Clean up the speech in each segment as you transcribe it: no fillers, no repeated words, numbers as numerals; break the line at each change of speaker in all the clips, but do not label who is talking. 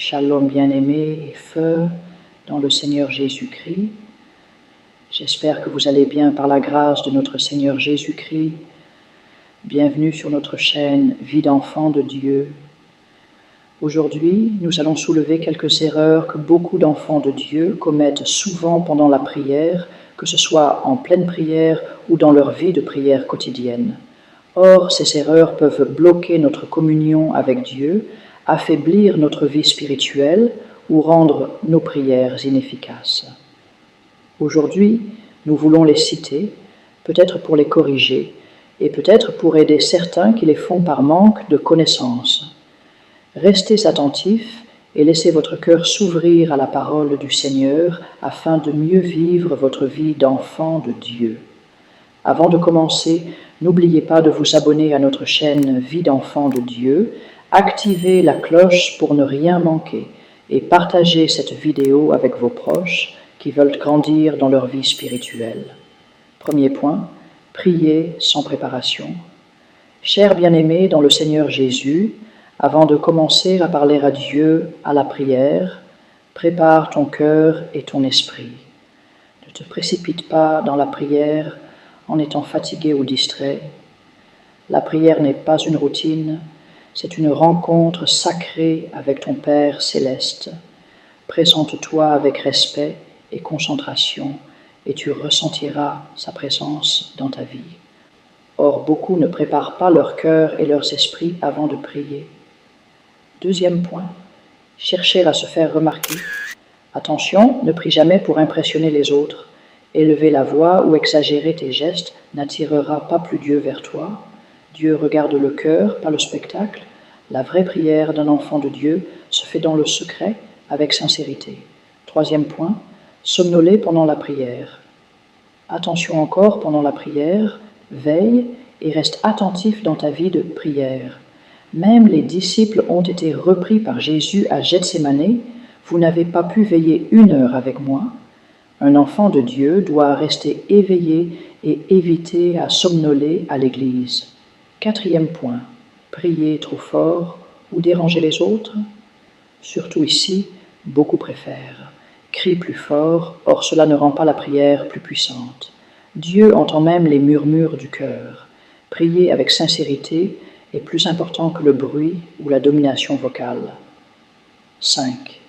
Shalom bien-aimés et feu dans le Seigneur Jésus-Christ. J'espère que vous allez bien par la grâce de notre Seigneur Jésus-Christ. Bienvenue sur notre chaîne Vie d'enfant de Dieu. Aujourd'hui, nous allons soulever quelques erreurs que beaucoup d'enfants de Dieu commettent souvent pendant la prière, que ce soit en pleine prière ou dans leur vie de prière quotidienne. Or, ces erreurs peuvent bloquer notre communion avec Dieu, affaiblir notre vie spirituelle ou rendre nos prières inefficaces. Aujourd'hui, nous voulons les citer, peut-être pour les corriger, et peut-être pour aider certains qui les font par manque de connaissances. Restez attentifs et laissez votre cœur s'ouvrir à la parole du Seigneur afin de mieux vivre votre vie d'enfant de Dieu. Avant de commencer, n'oubliez pas de vous abonner à notre chaîne Vie d'enfant de Dieu, activez la cloche pour ne rien manquer et partagez cette vidéo avec vos proches qui veulent grandir dans leur vie spirituelle. Premier point, priez sans préparation. Chers bien-aimés dans le Seigneur Jésus, avant de commencer à parler à Dieu à la prière, prépare ton cœur et ton esprit. Ne te précipite pas dans la prière en étant fatigué ou distrait. La prière n'est pas une routine, c'est une rencontre sacrée avec ton Père céleste. Présente-toi avec respect et concentration et tu ressentiras sa présence dans ta vie. Or, beaucoup ne préparent pas leur cœur et leurs esprits avant de prier. Deuxième point, chercher à se faire remarquer. Attention, ne prie jamais pour impressionner les autres. Élever la voix ou exagérer tes gestes n'attirera pas plus Dieu vers toi. Dieu regarde le cœur, pas le spectacle. La vraie prière d'un enfant de Dieu se fait dans le secret, avec sincérité. Troisième point, somnoler pendant la prière. Attention encore pendant la prière, veille et reste attentif dans ta vie de prière. Même les disciples ont été repris par Jésus à Gethsémane. Vous n'avez pas pu veiller 1 heure avec moi. Un enfant de Dieu doit rester éveillé et éviter à somnoler à l'église. Quatrième point, prier trop fort ou déranger les autres. Surtout ici, beaucoup préfèrent. Crie plus fort, or cela ne rend pas la prière plus puissante. Dieu entend même les murmures du cœur. Prier avec sincérité est plus important que le bruit ou la domination vocale. 5.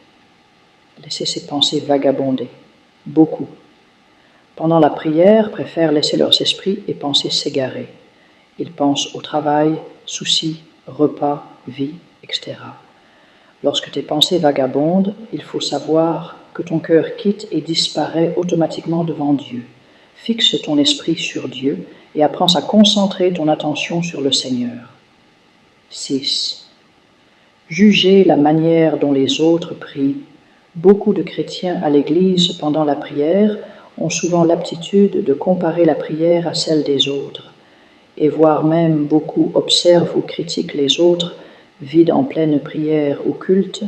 Laissez ses pensées vagabonder. Beaucoup. Pendant la prière, préfèrent laisser leurs esprits et pensées s'égarer. Ils pensent au travail, soucis, repas, vie, etc. Lorsque tes pensées vagabondent, il faut savoir que ton cœur quitte et disparaît automatiquement devant Dieu. Fixe ton esprit sur Dieu et apprends à concentrer ton attention sur le Seigneur. 6. Jugez la manière dont les autres prient. Beaucoup de chrétiens à l'Église pendant la prière ont souvent l'aptitude de comparer la prière à celle des autres, et voire même beaucoup observent ou critiquent les autres, vides en pleine prière ou culte.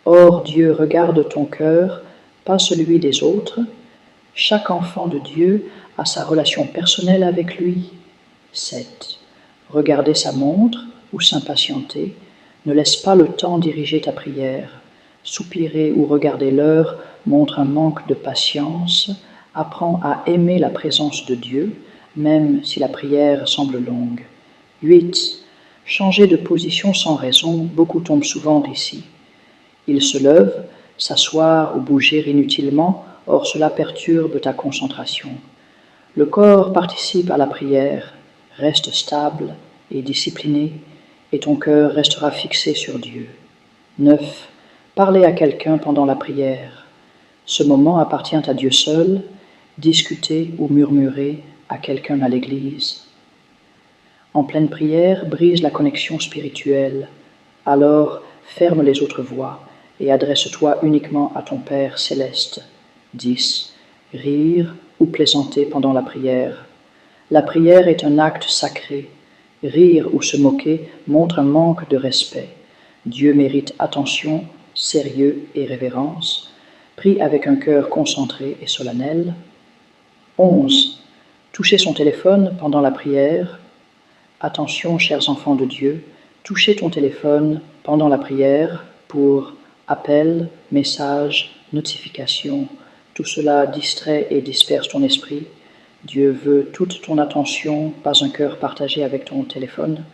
Or Dieu regarde ton cœur, pas celui des autres. Chaque enfant de Dieu a sa relation personnelle avec lui. 7. Regarder sa montre ou s'impatienter, ne laisse pas le temps diriger ta prière. Soupirer ou regarder l'heure montre un manque de patience. Apprends à aimer la présence de Dieu, même si la prière semble longue. 8. Changer de position sans raison, beaucoup tombent souvent ici. Ils se lèvent, s'asseoir ou bouger inutilement, or cela perturbe ta concentration. Le corps participe à la prière, reste stable et discipliné, et ton cœur restera fixé sur Dieu. 9. Parler à quelqu'un pendant la prière. Ce moment appartient à Dieu seul. Discuter ou murmurer à quelqu'un à l'église. En pleine prière, brise la connexion spirituelle. Alors, ferme les autres voix et adresse-toi uniquement à ton Père céleste. 10. Rire ou plaisanter pendant la prière. La prière est un acte sacré. Rire ou se moquer montre un manque de respect. Dieu mérite attention, sérieux et révérence. Prie avec un cœur concentré et solennel. 11. Toucher son téléphone pendant la prière. Attention, chers enfants de Dieu, touchez ton téléphone pendant la prière pour Appels, messages, notifications, tout cela distrait et disperse ton esprit. Dieu veut toute ton attention, pas un cœur partagé avec ton téléphone.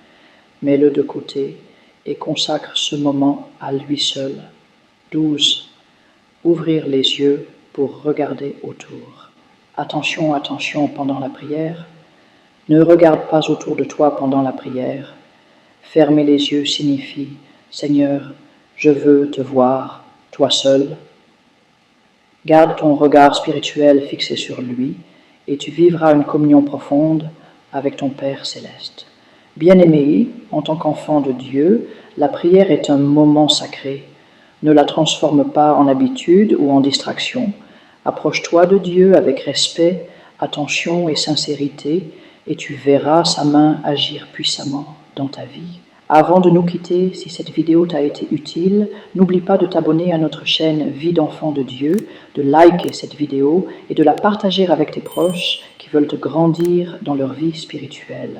Mets-le de côté et consacre ce moment à lui seul. 12. Ouvrir les yeux pour regarder autour. Attention, attention pendant la prière. Ne regarde pas autour de toi pendant la prière. Fermer les yeux signifie « Seigneur, je veux te voir, toi seul ». Garde ton regard spirituel fixé sur lui et tu vivras une communion profonde avec ton Père céleste. Bien-aimé, en tant qu'enfant de Dieu, la prière est un moment sacré. Ne la transforme pas en habitude ou en distraction. Approche-toi de Dieu avec respect, attention et sincérité et tu verras sa main agir puissamment dans ta vie. Avant de nous quitter, si cette vidéo t'a été utile, n'oublie pas de t'abonner à notre chaîne Vie d'enfant de Dieu, de liker cette vidéo et de la partager avec tes proches qui veulent te grandir dans leur vie spirituelle.